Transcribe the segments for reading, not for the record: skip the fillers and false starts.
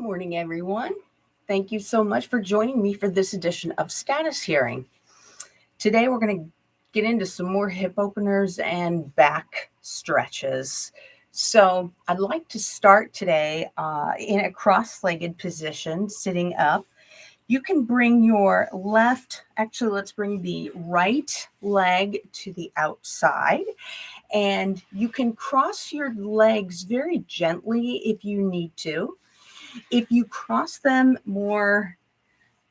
morning, everyone. Thank you so much for joining me for this edition of Status Hearing. Today, we're going to get into some more hip openers and back stretches. So I'd like to start today in a cross-legged position, sitting up. You can bring your let's bring the right leg to the outside. And you can cross your legs very gently if you need to. If you cross them more,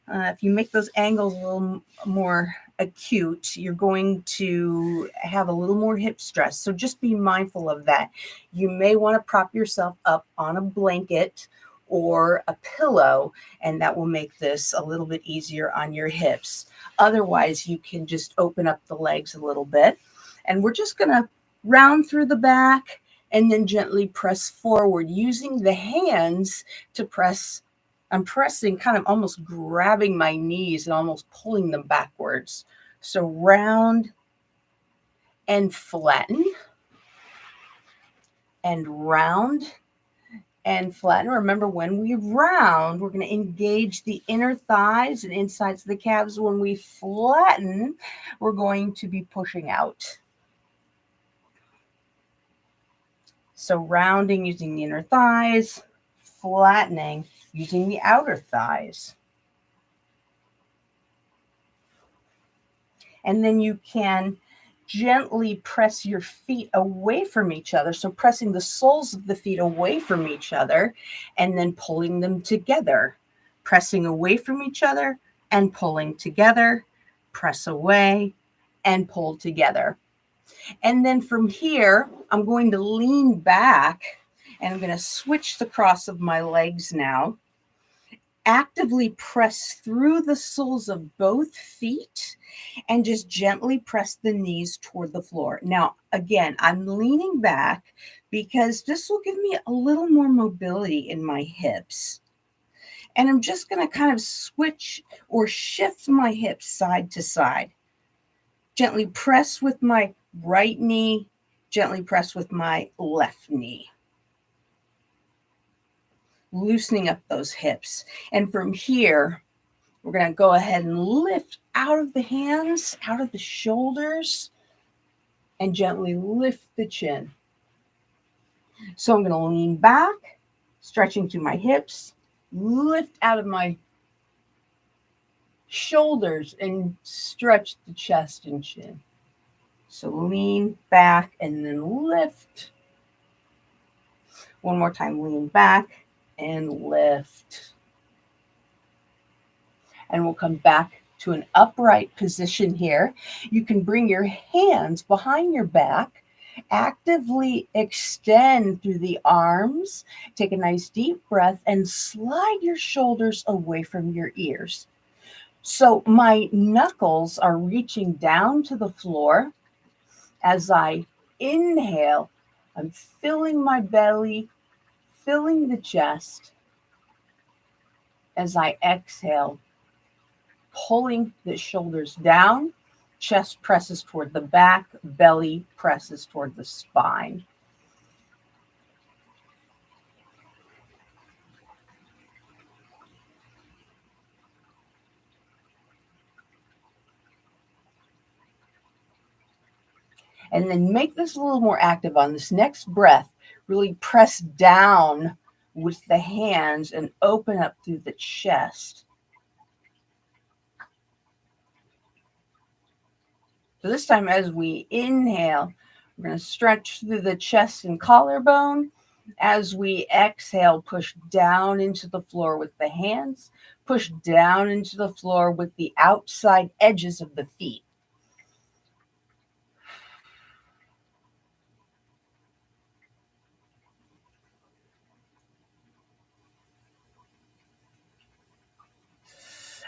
if you make those angles a little more acute, you're going to have a little more hip stress. So just be mindful of that. You may want to prop yourself up on a blanket or a pillow, and that will make this a little bit easier on your hips. Otherwise, you can just open up the legs a little bit. And we're just going to round through the back and then gently press forward using the hands to press. I'm pressing, kind of almost grabbing my knees and almost pulling them backwards. So round and flatten and round and flatten. Remember, when we round, we're going to engage the inner thighs and insides of the calves. When we flatten, we're going to be pushing out. So rounding using the inner thighs, flattening using the outer thighs. And then you can gently press your feet away from each other. So pressing the soles of the feet away from each other and then pulling them together. Pressing away from each other and pulling together. Press away and pull together. And then from here, I'm going to lean back and I'm going to switch the cross of my legs now. Actively press through the soles of both feet and just gently press the knees toward the floor. Now, again, I'm leaning back because this will give me a little more mobility in my hips. And I'm just going to kind of switch or shift my hips side to side. Gently press with my right knee, gently press with my left knee. Loosening up those hips. And from here, we're going to go ahead and lift out of the hands, out of the shoulders, and gently lift the chin. So I'm going to lean back, stretching through my hips, lift out of my shoulders, and stretch the chest and chin. So lean back and then lift. One more time, lean back and lift. And we'll come back to an upright position here. You can bring your hands behind your back, actively extend through the arms, take a nice deep breath, and slide your shoulders away from your ears. So my knuckles are reaching down to the floor. As I inhale, I'm filling my belly, filling the chest. As I exhale, pulling the shoulders down, chest presses toward the back, belly presses toward the spine. And then make this a little more active on this next breath. Really press down with the hands and open up through the chest. So this time, as we inhale, we're going to stretch through the chest and collarbone. As we exhale, push down into the floor with the hands. Push down into the floor with the outside edges of the feet.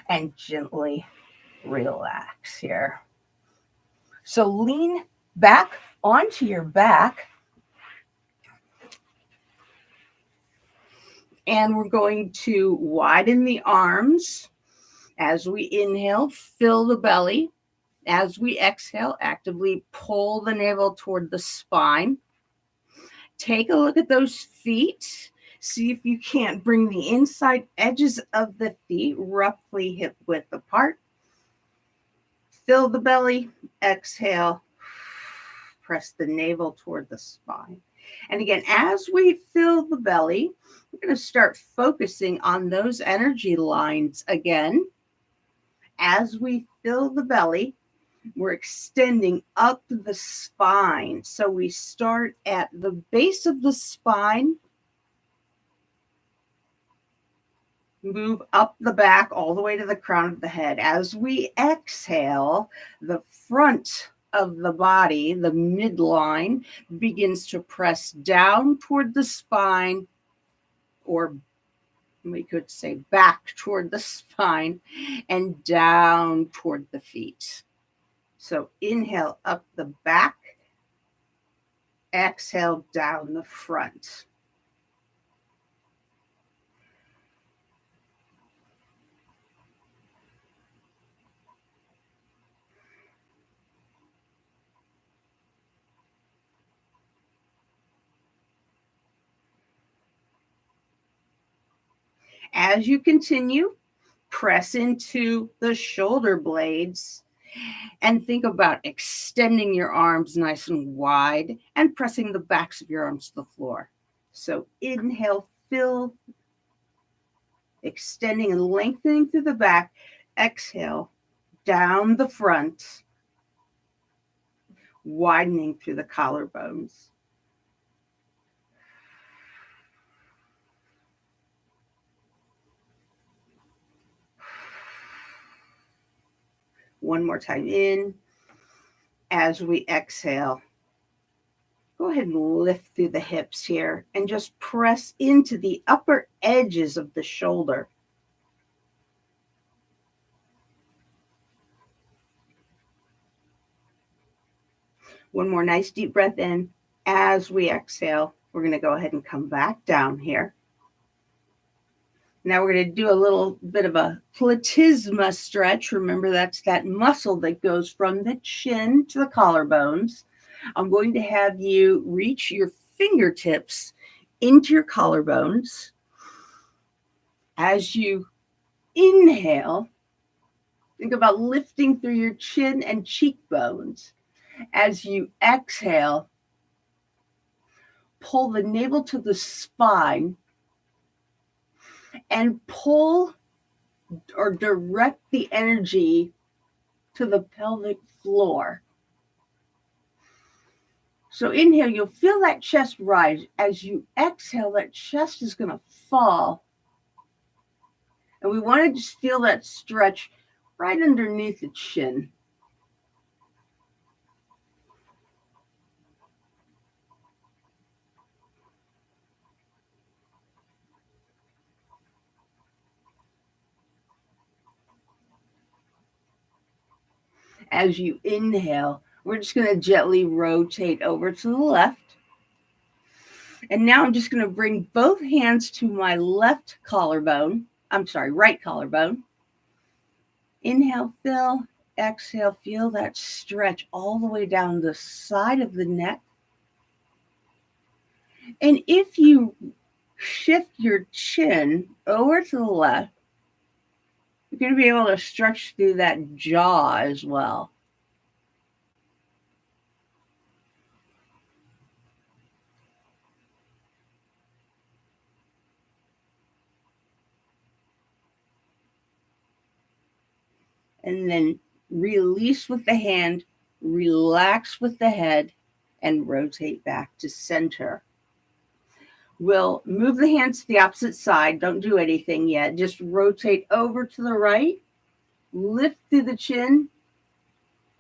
And gently relax here. So lean back onto your back. And we're going to widen the arms. As we inhale, fill the belly. As we exhale, actively pull the navel toward the spine. Take a look at those feet. See if you can't bring the inside edges of the feet roughly hip width apart. Fill the belly, exhale, press the navel toward the spine. And again, as we fill the belly, we're going to start focusing on those energy lines again. As we fill the belly, we're extending up the spine. So we start at the base of the spine, move up the back all the way to the crown of the head. As we exhale, the front of the body, the midline, begins to press down toward the spine, or we could say back toward the spine, and down toward the feet. So inhale up the back, exhale down the front. As you continue, press into the shoulder blades and think about extending your arms nice and wide and pressing the backs of your arms to the floor. So inhale, fill, extending and lengthening through the back. Exhale, down the front, widening through the collarbones. One more time in. As we exhale, go ahead and lift through the hips here and just press into the upper edges of the shoulder. One more nice deep breath in. As we exhale, we're going to go ahead and come back down here. Now we're going to do a little bit of a platysma stretch. Remember, that's that muscle that goes from the chin to the collarbones. I'm going to have you reach your fingertips into your collarbones. As you inhale, think about lifting through your chin and cheekbones. As you exhale, pull the navel to the spine and pull or direct the energy to the pelvic floor. So inhale, you'll feel that chest rise. As you exhale, that chest is going to fall. And we want to just feel that stretch right underneath the chin. As you inhale, we're just going to gently rotate over to the left. And now I'm just going to bring both hands to my right collarbone. Inhale, fill. Exhale, feel that stretch all the way down the side of the neck. And if you shift your chin over to the left, you're going to be able to stretch through that jaw as well. And then release with the hand, relax with the head, and rotate back to center. We'll move the hands to the opposite side. Don't do anything yet. Just rotate over to the right. Lift through the chin.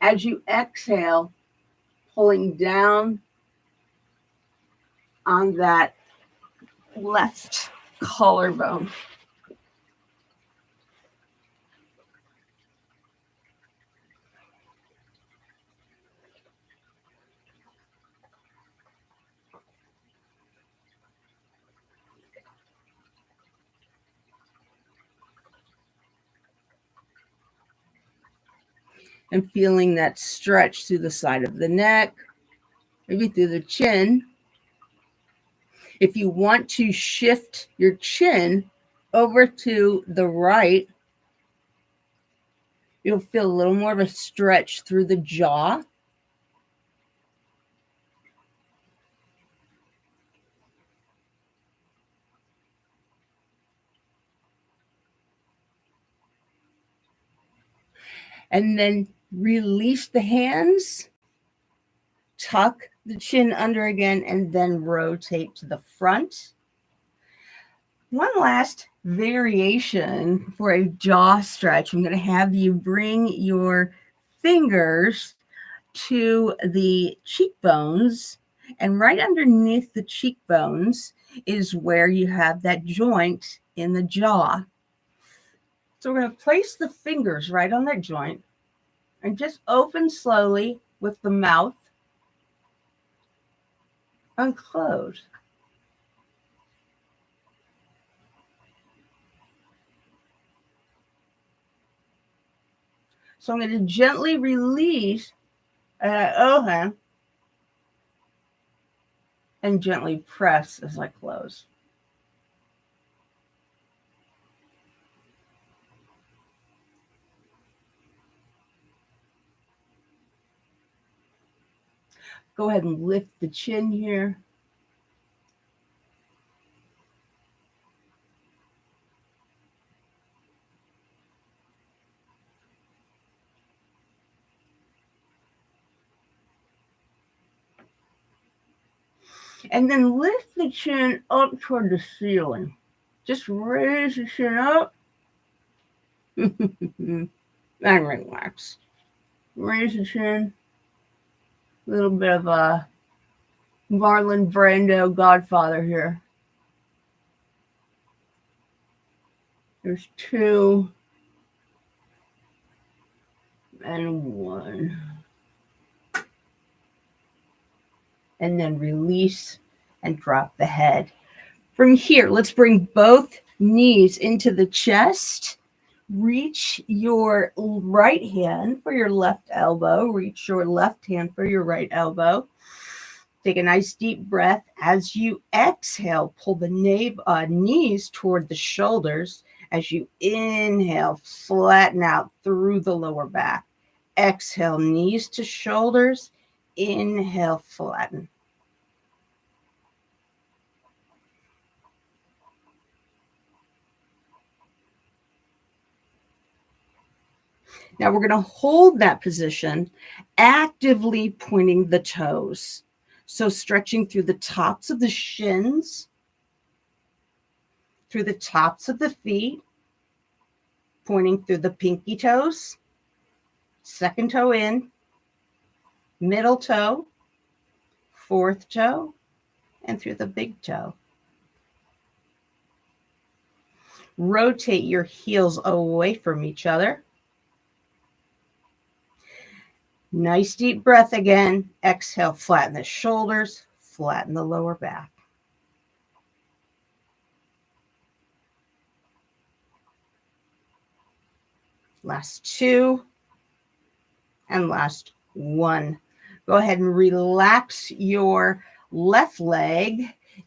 As you exhale, pulling down on that left collarbone. And feeling that stretch through the side of the neck, maybe through the chin. If you want to shift your chin over to the right, you'll feel a little more of a stretch through the jaw. And then release the hands, tuck the chin under again, and then rotate to the front. One last variation for a jaw stretch. I'm going to have you bring your fingers to the cheekbones, and right underneath the cheekbones is where you have that joint in the jaw. So we're going to place the fingers right on that joint and just open slowly with the mouth and close. So I'm going to gently release open and gently press as I close. Go ahead and lift the chin here. And then lift the chin up toward the ceiling. Just raise the chin up and relax. Raise the chin. A little bit of a Marlon Brando Godfather here. There's 2 and 1. And then release and drop the head. From here, let's bring both knees into the chest. Reach your right hand for your left elbow. Reach your left hand for your right elbow. Take a nice deep breath. As you exhale, pull the knees toward the shoulders. As you inhale, flatten out through the lower back. Exhale, knees to shoulders. Inhale, flatten. Now we're going to hold that position, actively pointing the toes. So stretching through the tops of the shins, through the tops of the feet, pointing through the pinky toes, second toe in, middle toe, fourth toe, and through the big toe. Rotate your heels away from each other. Nice deep breath again. Exhale, flatten the shoulders, flatten the lower back. Last 2 and last 1. Go ahead and relax your left leg.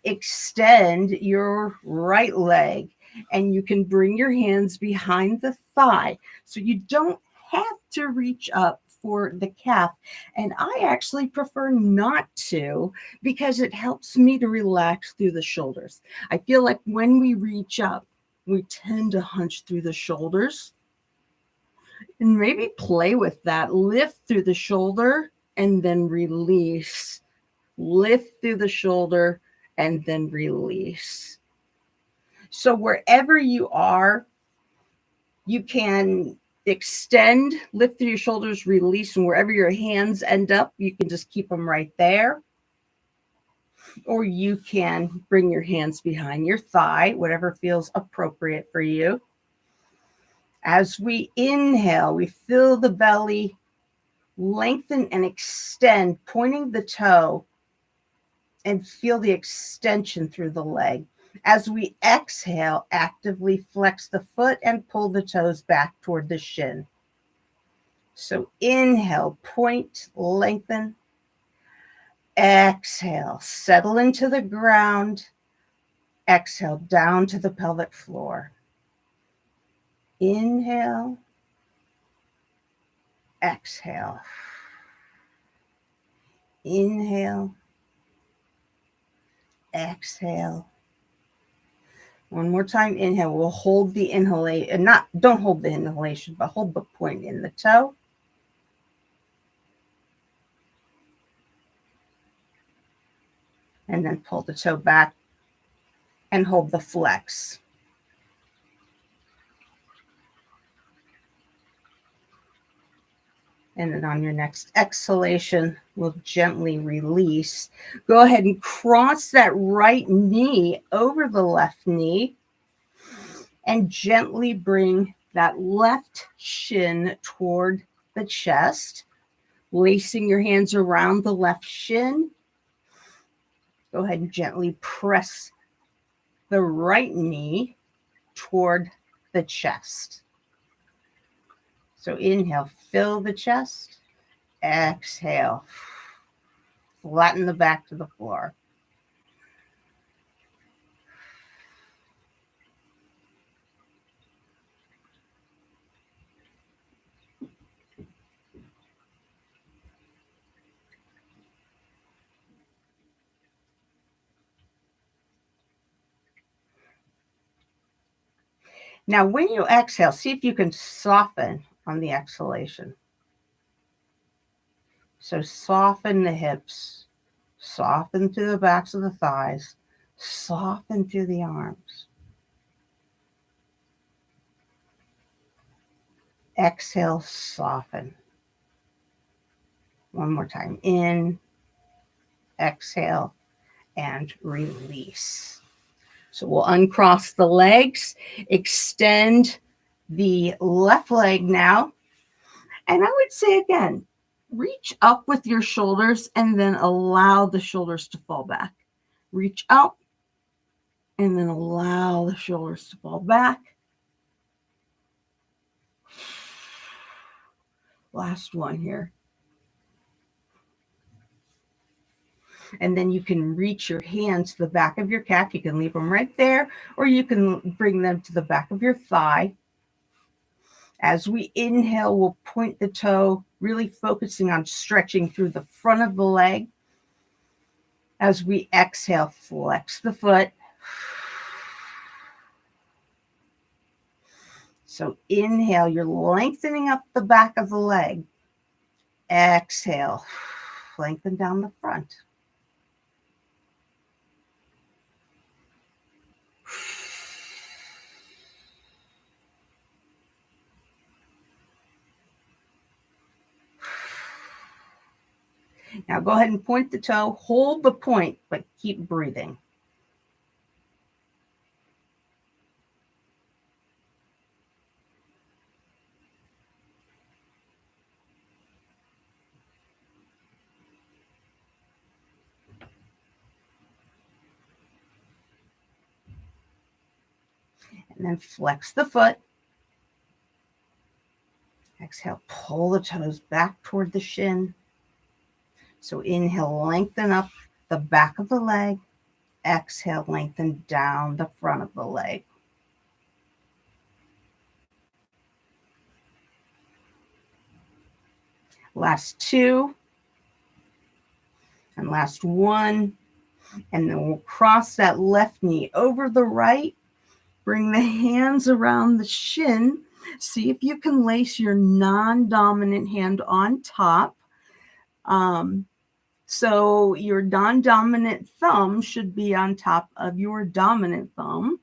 Extend your right leg. And you can bring your hands behind the thigh. So you don't have to reach up for the calf. And I actually prefer not to, because it helps me to relax through the shoulders. I feel like when we reach up, we tend to hunch through the shoulders. And maybe play with that. Lift through the shoulder and then release. Lift through the shoulder and then release. So wherever you are, you can extend, lift through your shoulders, release, and wherever your hands end up, you can just keep them right there. Or you can bring your hands behind your thigh, whatever feels appropriate for you. As we inhale, we fill the belly, lengthen and extend, pointing the toe, and feel the extension through the leg. As we exhale, actively flex the foot and pull the toes back toward the shin. So inhale, point, lengthen. Exhale, settle into the ground Exhale down to the pelvic floor. Inhale. Exhale. Inhale. Exhale. One more time. Inhale. We'll hold the inhalation. Don't hold the inhalation, but hold the point in the toe. And then pull the toe back and hold the flex. And then on your next exhalation, we'll gently release. Go ahead and cross that right knee over the left knee and gently bring that left shin toward the chest, lacing your hands around the left shin. Go ahead and gently press the right knee toward the chest. So inhale, fill the chest. Exhale, flatten the back to the floor. Now, when you exhale, see if you can soften on the exhalation. So soften the hips, soften through the backs of the thighs, soften through the arms. Exhale, soften. One more time. In, exhale, and release. So we'll uncross the legs, extend the left leg now. And I would say again, reach up with your shoulders and then allow the shoulders to fall back. Reach up and then allow the shoulders to fall back. Last one here. And then you can reach your hands to the back of your calf. You can leave them right there, or you can bring them to the back of your thigh. As we inhale, we'll point the toe, really focusing on stretching through the front of the leg. As we exhale, flex the foot. So inhale, you're lengthening up the back of the leg. Exhale, lengthen down the front. Now go ahead and point the toe, hold the point, but keep breathing. And then flex the foot. Exhale, pull the toes back toward the shin. So inhale, lengthen up the back of the leg. Exhale, lengthen down the front of the leg. Last two. And last one. And then we'll cross that left knee over the right. Bring the hands around the shin. See if you can lace your non-dominant hand on top. So your non-dominant thumb should be on top of your dominant thumb.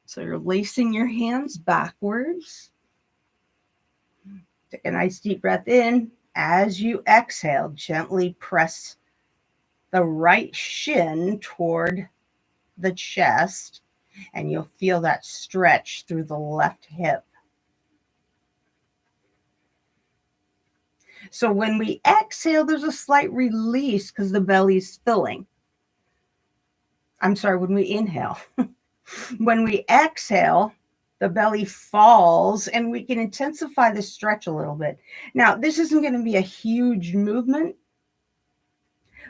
So you're lacing your hands backwards. Take a nice deep breath in. As you exhale, gently press the right shin toward the chest, and you'll feel that stretch through the left hip. So when we exhale, there's a slight release because the belly's filling. I'm sorry, when we inhale. When we exhale, the belly falls and we can intensify the stretch a little bit. Now, this isn't going to be a huge movement,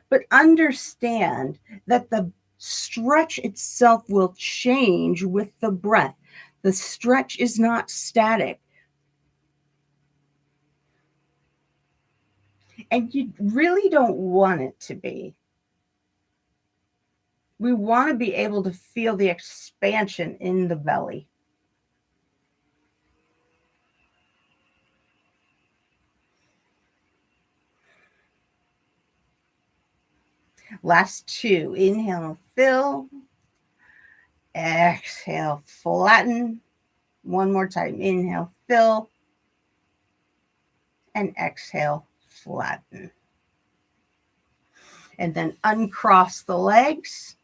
but understand that the stretch itself will change with the breath. The stretch is not static. And you really don't want it to be. We want to be able to feel the expansion in the belly. Last two. Inhale, fill. Exhale, flatten. One more time. Inhale, fill. And exhale, flatten. And then uncross the legs.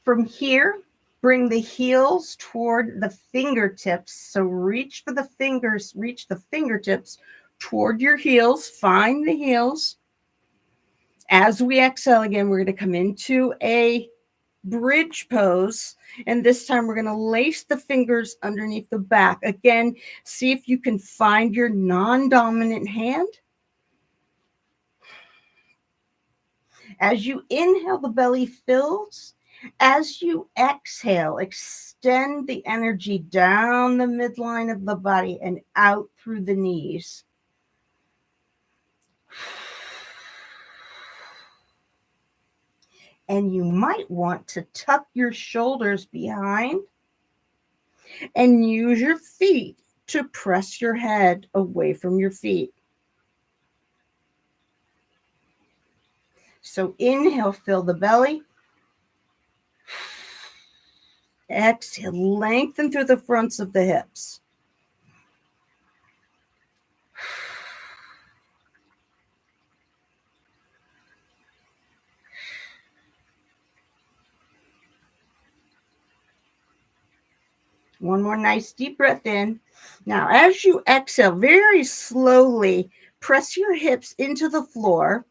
From here, bring the heels toward the fingertips. So reach for the fingers, reach the fingertips toward your heels. Find the heels. As we exhale again, we're going to come into a bridge pose. And this time we're going to lace the fingers underneath the back. Again, see if you can find your non-dominant hand. As you inhale, the belly fills. As you exhale, extend the energy down the midline of the body and out through the knees. And you might want to tuck your shoulders behind and use your feet to press your head away from your feet. So inhale, fill the belly. Exhale, lengthen through the fronts of the hips. One more nice deep breath in. Now, as you exhale, very slowly press your hips into the floor.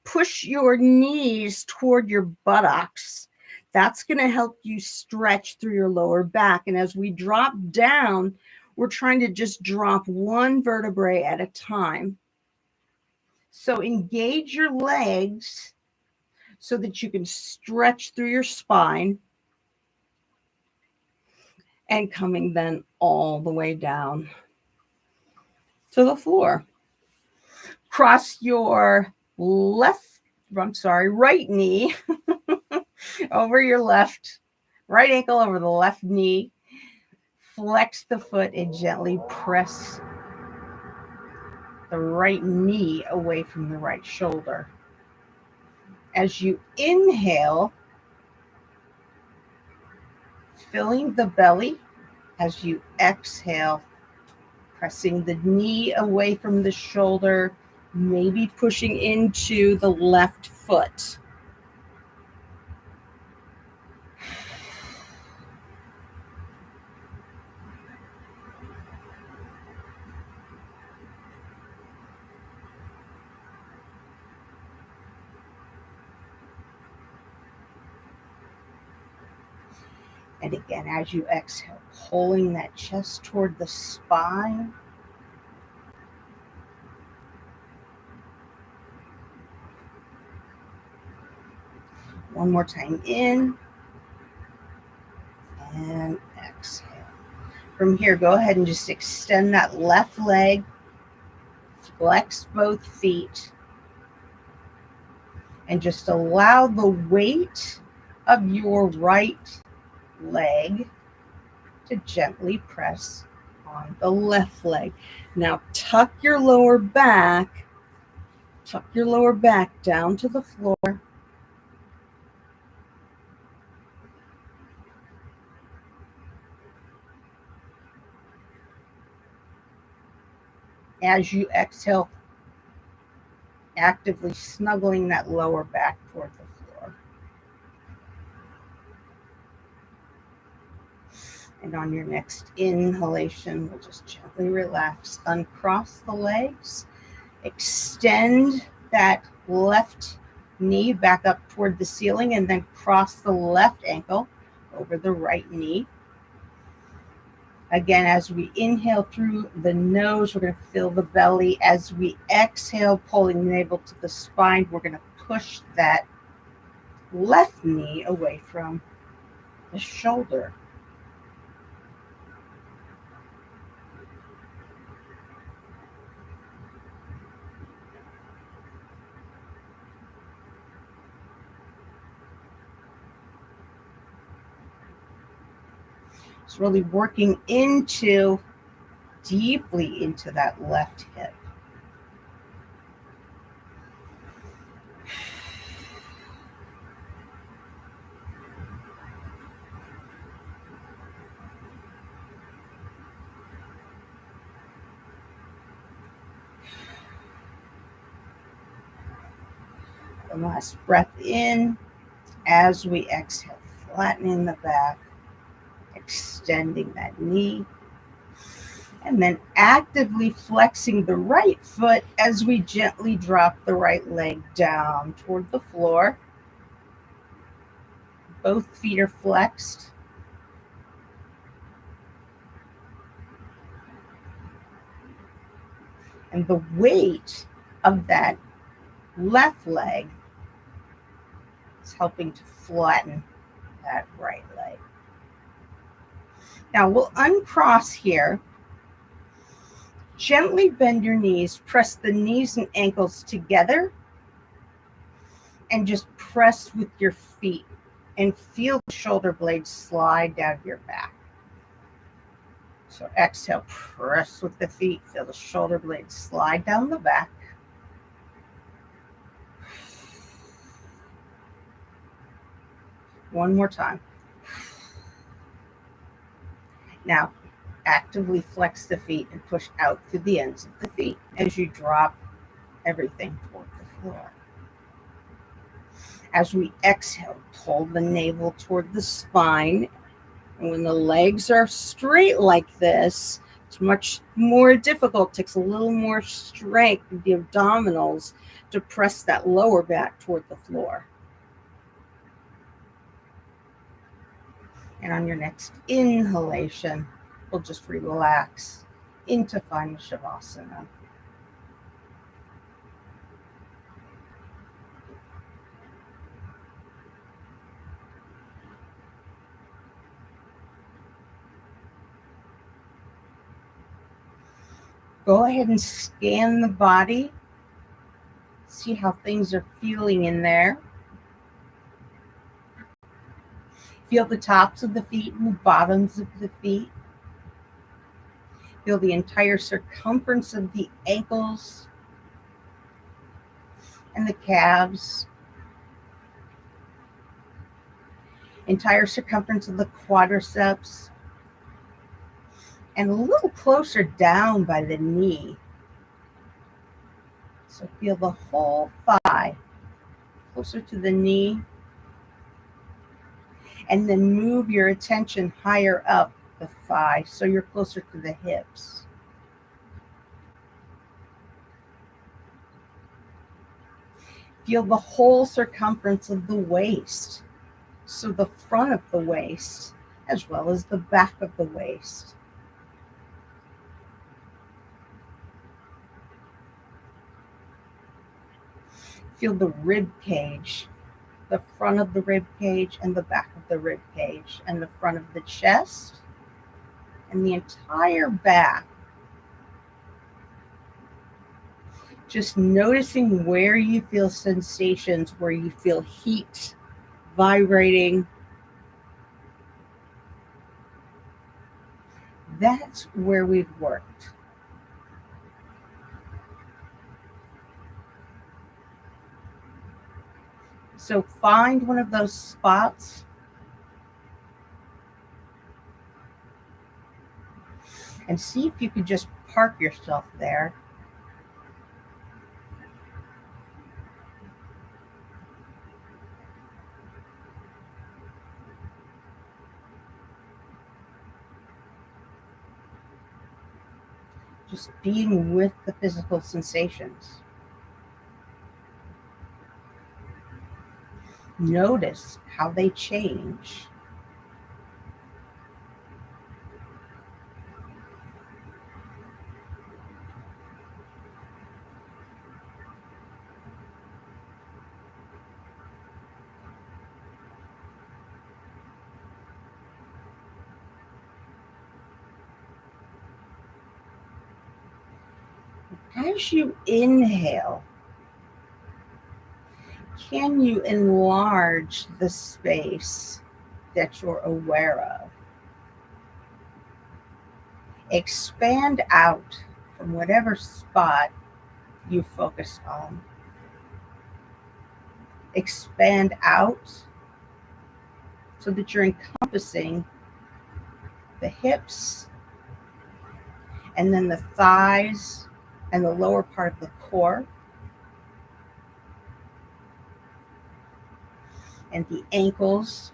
Push your knees toward your buttocks. That's going to help you stretch through your lower back. And as we drop down, we're trying to just drop one vertebrae at a time. So engage your legs so that you can stretch through your spine. And coming then all the way down to the floor. Cross your right knee over your right ankle over the left knee. Flex the foot and gently press the right knee away from the right shoulder. As you inhale, filling the belly. As you exhale, pressing the knee away from the shoulder, maybe pushing into the left foot. And again, as you exhale, pulling that chest toward the spine. One more time in and exhale. From here, go ahead and just extend that left leg, flex both feet, and just allow the weight of your right leg to gently press on the left leg. Now tuck your lower back down to the floor. As you exhale, actively snuggling that lower back toward the floor. And on your next inhalation, we'll just gently relax. Uncross the legs. Extend that left knee back up toward the ceiling and then cross the left ankle over the right knee. Again, as we inhale through the nose, we're going to fill the belly. As we exhale, pulling the navel to the spine, we're going to push that left knee away from the shoulder. It's really working deeply into that left hip. The last breath in as we exhale, flattening the back, extending that knee, and then actively flexing the right foot as we gently drop the right leg down toward the floor. Both feet are flexed. And the weight of that left leg is helping to flatten that right leg. Now we'll uncross here. Gently bend your knees, press the knees and ankles together, and just press with your feet and feel the shoulder blades slide down your back. So exhale, press with the feet, feel the shoulder blades slide down the back. One more time. Now, actively flex the feet and push out through the ends of the feet as you drop everything toward the floor. As we exhale, pull the navel toward the spine. And when the legs are straight like this, it's much more difficult. It takes a little more strength with the abdominals to press that lower back toward the floor. And on your next inhalation, we'll just relax into final Shavasana. Go ahead and scan the body. See how things are feeling in there. Feel the tops of the feet and the bottoms of the feet. Feel the entire circumference of the ankles and the calves. Entire circumference of the quadriceps. And a little closer down by the knee. So feel the whole thigh closer to the knee. And then move your attention higher up the thigh so you're closer to the hips. Feel the whole circumference of the waist. So the front of the waist as well as the back of the waist. Feel the rib cage, the front of the rib cage and the back of the rib cage, and the front of the chest and the entire back. Just noticing where you feel sensations, where you feel heat vibrating. That's where we've worked. So find one of those spots and see if you could just park yourself there. Just being with the physical sensations. Notice how they change. As you inhale, can you enlarge the space that you're aware of? Expand out from whatever spot you focus on. Expand out so that you're encompassing the hips and then the thighs and the lower part of the core and the ankles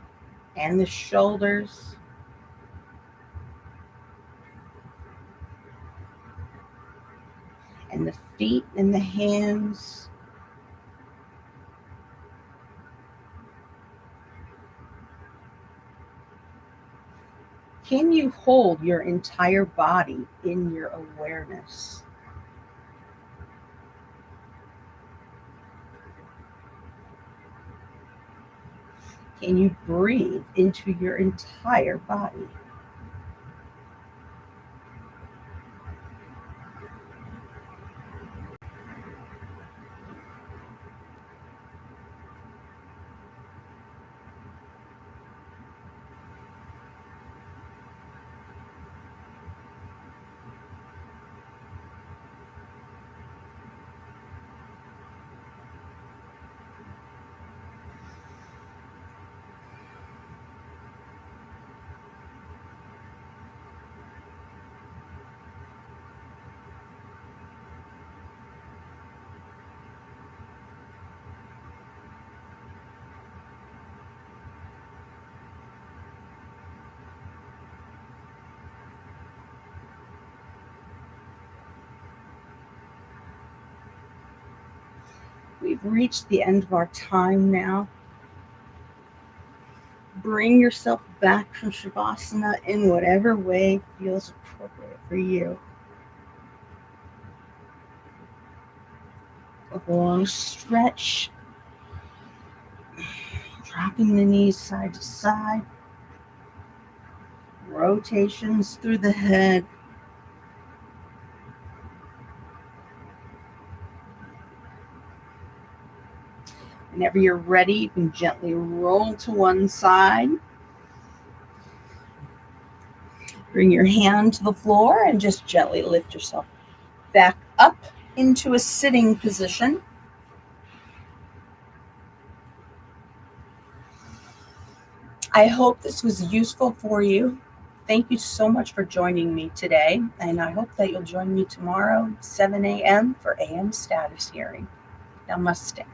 and the shoulders and the feet and the hands. Can you hold your entire body in your awareness? Can you breathe into your entire body? We've reached the end of our time now. Bring yourself back from Shavasana in whatever way feels appropriate for you. A long stretch, dropping the knees side to side, rotations through the head. Whenever you're ready, you can gently roll to one side. Bring your hand to the floor and just gently lift yourself back up into a sitting position. I hope this was useful for you. Thank you so much for joining me today, and I hope that you'll join me tomorrow, 7 a.m. for AM status hearing. Namaste.